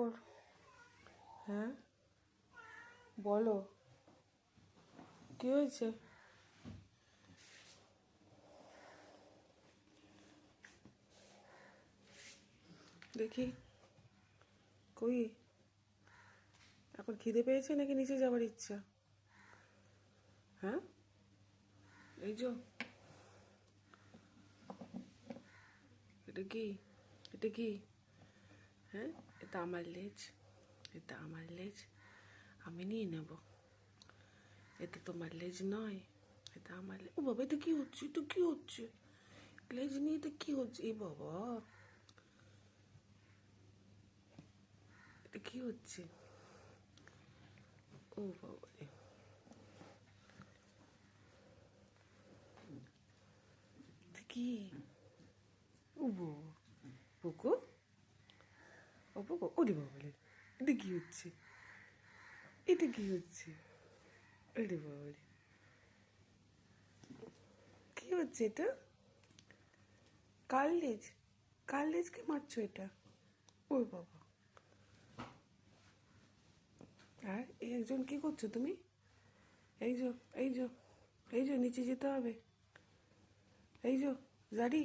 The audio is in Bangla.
খবর? হ্যাঁ, বলো, কি হয়েছে? দেখি, কই? এখন খিদে পেয়েছে নাকি নিচে যাবার ইচ্ছা? হ্যাঁ, এই যো, এটা কি? এটা কি? হ্যাঁ, এটা আমার লেজ, এটা আমার লেজ, আমি নিয়ে নেব। এটা তোমার লেজ নয়, এটা আমার লেজ। ও বাবা, এটা কি হচ্ছে? এটা কি হচ্ছে? লেজ নিয়ে এটা কি হচ্ছে? এ বাবা, এটা কি হচ্ছে? ও বাবা রে, এটা কি? ও বাবা, পুকু, ও পুকু, ওরে বাবা রে, এটা কি হচ্ছে? এটা কি হচ্ছে? ওরে বাবা রে, কি হচ্ছে এটা? কার লেজ? কার লেজকে মারছো এটা? ওই বাবা। আর এই একজন কি করছো তুমি? এই যো, এই যো, এই যো, নিচে যেতে হবে। এই যো, জারি।